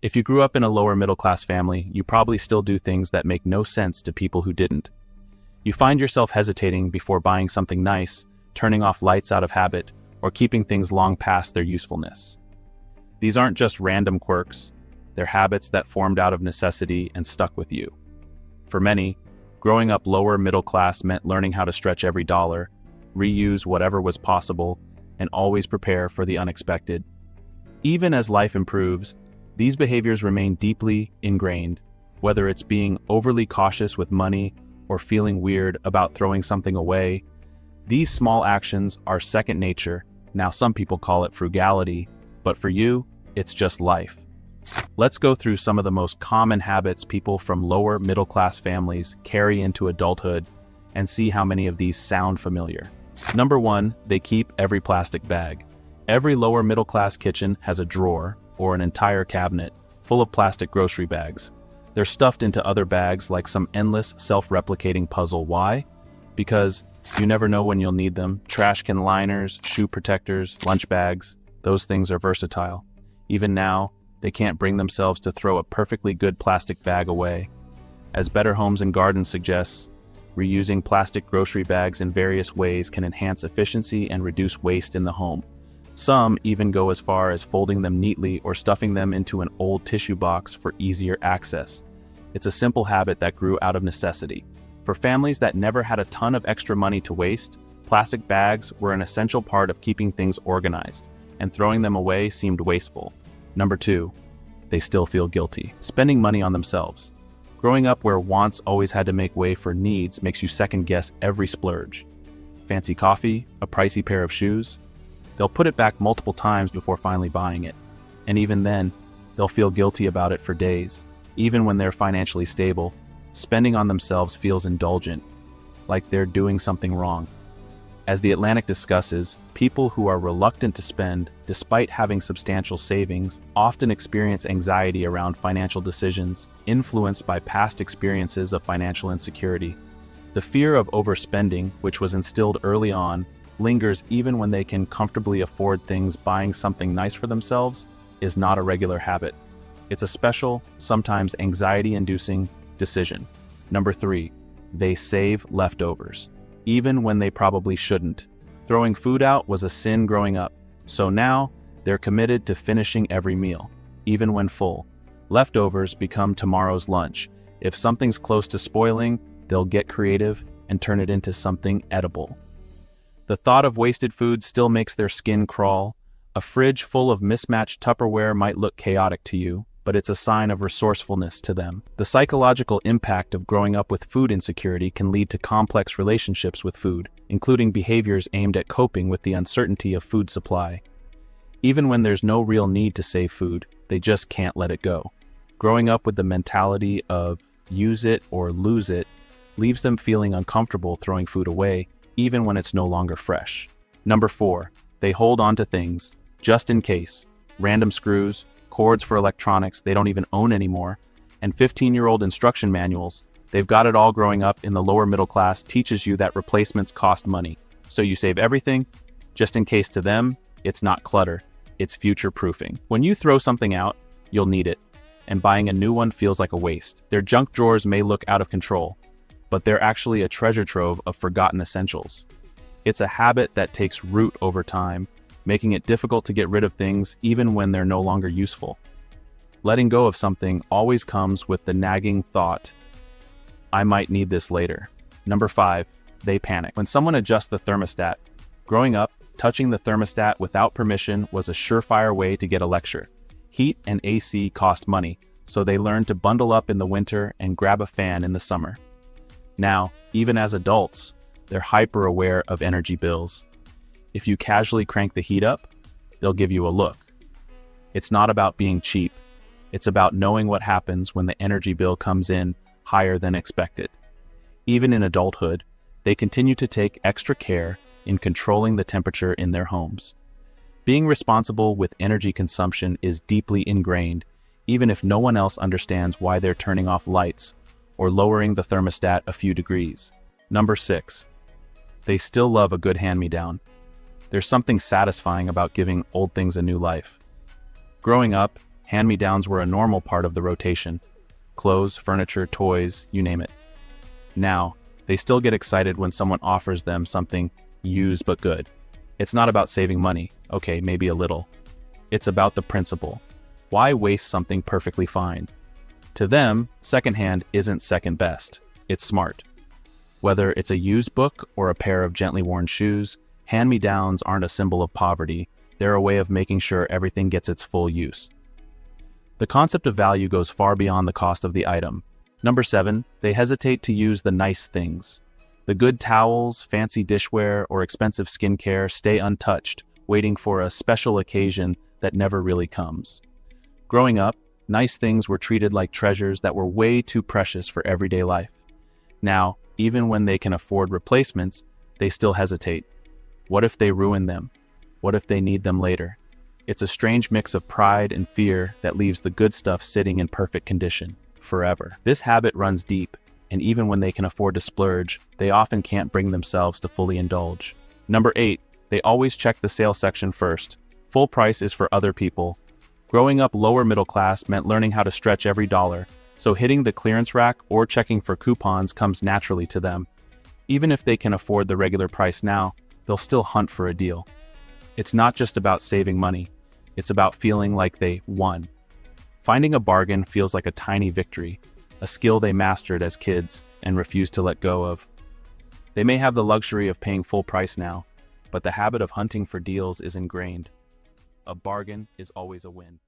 If you grew up in a lower middle class family, you probably still do things that make no sense to people who didn't. You find yourself hesitating before buying something nice, turning off lights out of habit, or keeping things long past their usefulness. These aren't just random quirks, they're habits that formed out of necessity and stuck with you. For many, growing up lower middle class meant learning how to stretch every dollar, reuse whatever was possible, and always prepare for the unexpected. Even as life improves, these behaviors remain deeply ingrained, whether it's being overly cautious with money or feeling weird about throwing something away. These small actions are second nature. Now some people call it frugality, but for you, it's just life. Let's go through some of the most common habits people from lower middle class families carry into adulthood and see how many of these sound familiar. Number 1, they keep every plastic bag. Every lower middle class kitchen has a drawer or an entire cabinet full of plastic grocery bags. They're stuffed into other bags like some endless self-replicating puzzle. Why? Because you never know when you'll need them. Trash can liners, shoe protectors, lunch bags, those things are versatile. Even now, they can't bring themselves to throw a perfectly good plastic bag away. As Better Homes and Gardens suggests, reusing plastic grocery bags in various ways can enhance efficiency and reduce waste in the home. Some even go as far as folding them neatly or stuffing them into an old tissue box for easier access. It's a simple habit that grew out of necessity. For families that never had a ton of extra money to waste, plastic bags were an essential part of keeping things organized, and throwing them away seemed wasteful. Number 2, they still feel guilty. Spending money on themselves. Growing up where wants always had to make way for needs makes you second-guess every splurge. Fancy coffee, a pricey pair of shoes. They'll put it back multiple times before finally buying it. And even then, they'll feel guilty about it for days. Even when they're financially stable, spending on themselves feels indulgent, like they're doing something wrong. As The Atlantic discusses, people who are reluctant to spend, despite having substantial savings, often experience anxiety around financial decisions, influenced by past experiences of financial insecurity. The fear of overspending, which was instilled early on, lingers even when they can comfortably afford things. Buying something nice for themselves is not a regular habit. It's a special, sometimes anxiety-inducing decision. Number 3, they save leftovers, even when they probably shouldn't. Throwing food out was a sin growing up, so now they're committed to finishing every meal, even when full. Leftovers become tomorrow's lunch. If something's close to spoiling, they'll get creative and turn it into something edible. The thought of wasted food still makes their skin crawl. A fridge full of mismatched Tupperware might look chaotic to you, but it's a sign of resourcefulness to them. The psychological impact of growing up with food insecurity can lead to complex relationships with food, including behaviors aimed at coping with the uncertainty of food supply. Even when there's no real need to save food, they just can't let it go. Growing up with the mentality of use it or lose it leaves them feeling uncomfortable throwing food away, even when it's no longer fresh. Number 4, they hold on to things, just in case. Random screws, cords for electronics they don't even own anymore, and 15-year-old instruction manuals. They've got it all. Growing up in the lower middle class teaches you that replacements cost money, so you save everything, just in case. To them, it's not clutter, it's future-proofing. When you throw something out, you'll need it, and buying a new one feels like a waste. Their junk drawers may look out of control, but they're actually a treasure trove of forgotten essentials. It's a habit that takes root over time, making it difficult to get rid of things even when they're no longer useful. Letting go of something always comes with the nagging thought, I might need this later. Number 5, they panic. When someone adjusts the thermostat. Growing up, touching the thermostat without permission was a surefire way to get a lecture. Heat and AC cost money, so they learned to bundle up in the winter and grab a fan in the summer. Now, even as adults, they're hyper-aware of energy bills. If you casually crank the heat up, they'll give you a look. It's not about being cheap. It's about knowing what happens when the energy bill comes in higher than expected. Even in adulthood, they continue to take extra care in controlling the temperature in their homes. Being responsible with energy consumption is deeply ingrained, even if no one else understands why they're turning off lights or lowering the thermostat a few degrees. Number 6, they still love a good hand-me-down. There's something satisfying about giving old things a new life. Growing up, Hand-me-downs were a normal part of the rotation. Clothes, furniture, toys, you name it. Now, they still get excited when someone offers them something used but good. It's not about saving money. Okay, maybe a little. It's about the principle. Why waste something perfectly fine? To them, secondhand isn't second best. It's smart. Whether it's a used book or a pair of gently worn shoes, hand-me-downs aren't a symbol of poverty. They're a way of making sure everything gets its full use. The concept of value goes far beyond the cost of the item. Number 7, they hesitate to use the nice things. The good towels, fancy dishware, or expensive skincare stay untouched, waiting for a special occasion that never really comes. Growing up, nice things were treated like treasures that were way too precious for everyday life. Now, even when they can afford replacements, they still hesitate. What if they ruin them? What if they need them later? It's a strange mix of pride and fear that leaves the good stuff sitting in perfect condition forever. This habit runs deep, and even when they can afford to splurge, they often can't bring themselves to fully indulge. Number 8, they always check the sale section first. Full price is for other people. Growing up lower middle class meant learning how to stretch every dollar, so hitting the clearance rack or checking for coupons comes naturally to them. Even if they can afford the regular price now, they'll still hunt for a deal. It's not just about saving money, it's about feeling like they won. Finding a bargain feels like a tiny victory, a skill they mastered as kids and refused to let go of. They may have the luxury of paying full price now, but the habit of hunting for deals is ingrained. A bargain is always a win.